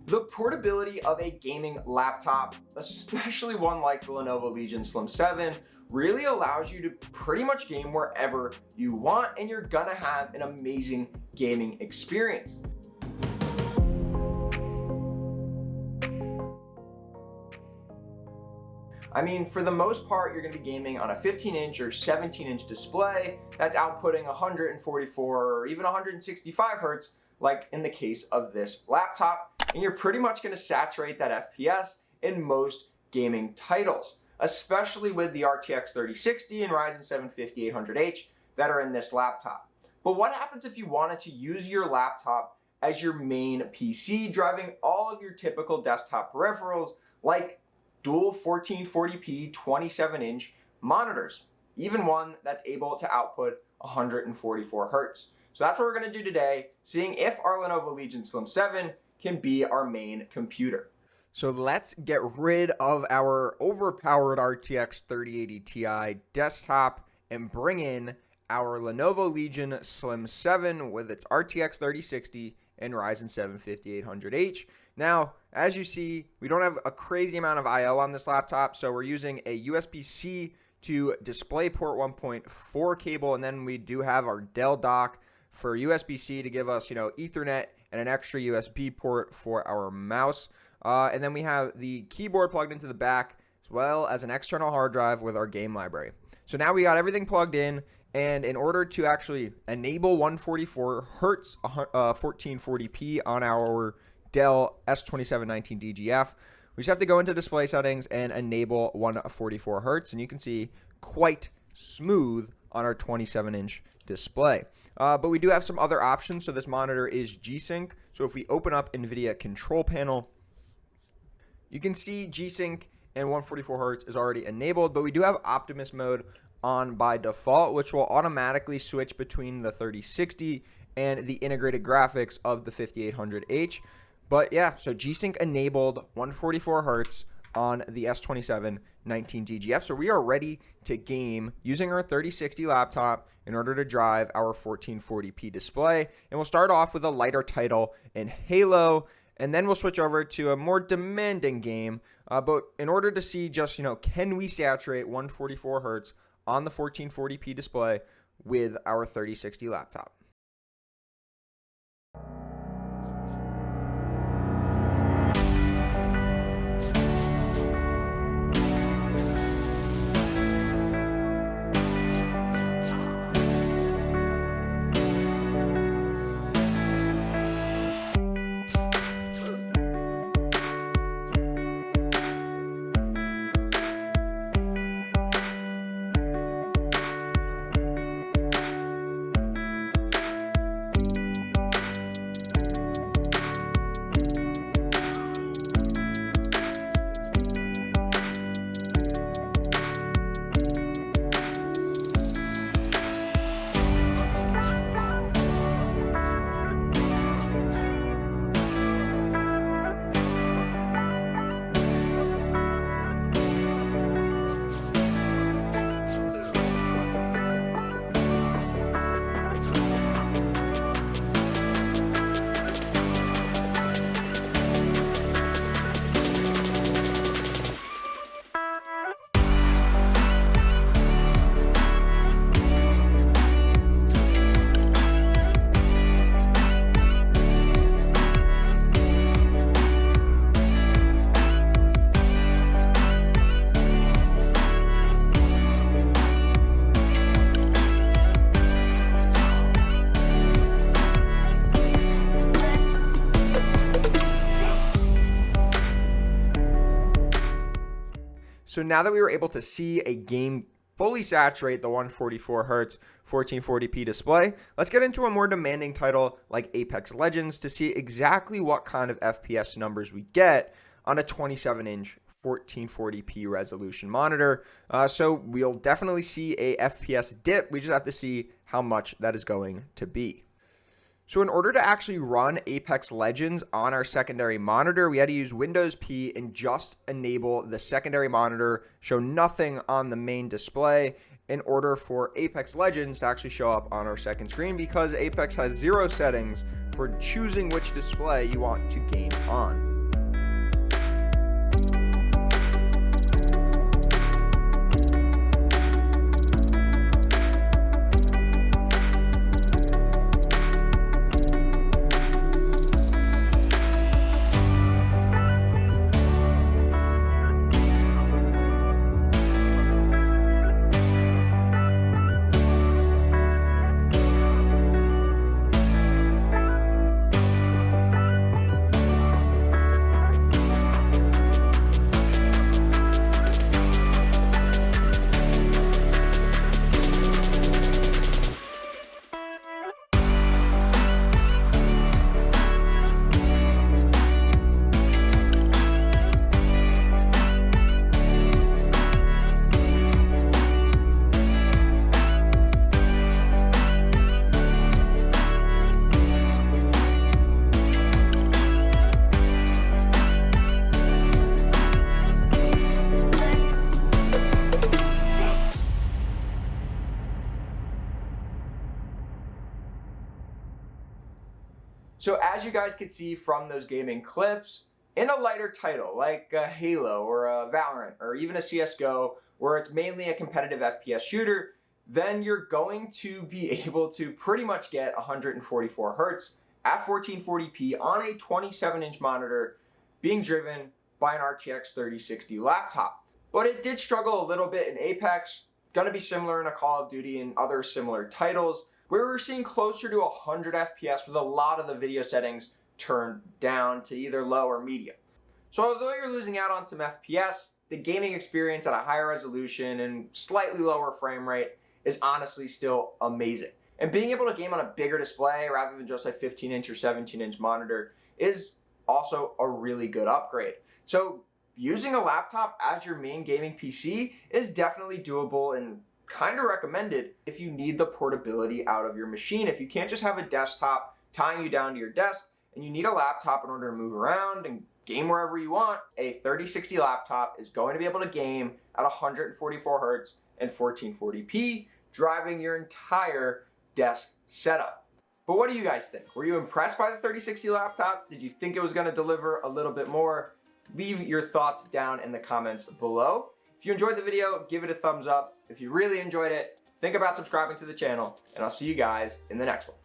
The portability of a gaming laptop, especially one like the Lenovo Legion Slim 7, really allows you to pretty much game wherever you want, and you're gonna have an amazing gaming experience. I mean, for the most part, you're going to be gaming on a 15-inch or 17-inch display that's outputting 144 or even 165 hertz, like in the case of this laptop, and you're pretty much going to saturate that FPS in most gaming titles, especially with the RTX 3060 and Ryzen 7 5800H that are in this laptop. But what happens if you wanted to use your laptop as your main PC, driving all of your typical desktop peripherals like dual 1440p 27-inch monitors, even one that's able to output 144 hertz. So that's what we're going to do today, seeing if our Lenovo Legion Slim 7 can be our main computer. So let's get rid of our overpowered RTX 3080 Ti desktop and bring in our Lenovo Legion Slim 7 with its RTX 3060 and Ryzen 7 5800H. Now, as you see, we don't have a crazy amount of I/O on this laptop, so we're using a USB-C to DisplayPort 1.4 cable, and then we do have our Dell dock for USB-C to give us, Ethernet and an extra USB port for our mouse. And then we have the keyboard plugged into the back, as well as an external hard drive with our game library. So now we got everything plugged in, and in order to actually enable 144 hertz 1440p on our Dell S2719 DGF, we just have to go into display settings and enable 144 hertz, and you can see quite smooth on our 27-inch display. But we do have some other options. So this monitor is G-Sync. So if we open up NVIDIA control panel, you can see G-Sync and 144 hertz is already enabled, but we do have Optimus mode on by default, which will automatically switch between the 3060 and the integrated graphics of the 5800H. But yeah, so G-Sync enabled 144 hertz on the S2719 DGF. So we are ready to game using our 3060 laptop in order to drive our 1440p display. And we'll start off with a lighter title in Halo, and then we'll switch over to a more demanding game. But in order to see just, can we saturate 144 hertz on the 1440p display with our 3060 laptop. So now that we were able to see a game fully saturate the 144 hertz 1440p display, let's get into a more demanding title like Apex Legends to see exactly what kind of FPS numbers we get on a 27-inch 1440p resolution monitor. So we'll definitely see a FPS dip. We just have to see how much that is going to be. So in order to actually run Apex Legends on our secondary monitor, we had to use Windows P and just enable the secondary monitor, show nothing on the main display in order for Apex Legends to actually show up on our second screen, because Apex has 0 settings for choosing which display you want to game on. So as you guys could see from those gaming clips, in a lighter title like a Halo or a Valorant or even a CSGO, where it's mainly a competitive FPS shooter, then you're going to be able to pretty much get 144 hertz at 1440p on a 27-inch monitor being driven by an RTX 3060 laptop. But it did struggle a little bit in Apex, gonna be similar in a Call of Duty and other similar titles, where we're seeing closer to 100 FPS with a lot of the video settings turned down to either low or medium. So although you're losing out on some FPS, the gaming experience at a higher resolution and slightly lower frame rate is honestly still amazing. And being able to game on a bigger display rather than just a 15-inch or 17-inch monitor is also a really good upgrade. So using a laptop as your main gaming PC is definitely doable and kind of recommended if you need the portability out of your machine. If you can't just have a desktop tying you down to your desk and you need a laptop in order to move around and game wherever you want, a 3060 laptop is going to be able to game at 144 hertz and 1440p, driving your entire desk setup. But what do you guys think? Were you impressed by the 3060 laptop? Did you think it was going to deliver a little bit more? Leave your thoughts down in the comments below. If you enjoyed the video, give it a thumbs up. If you really enjoyed it, think about subscribing to the channel, and I'll see you guys in the next one.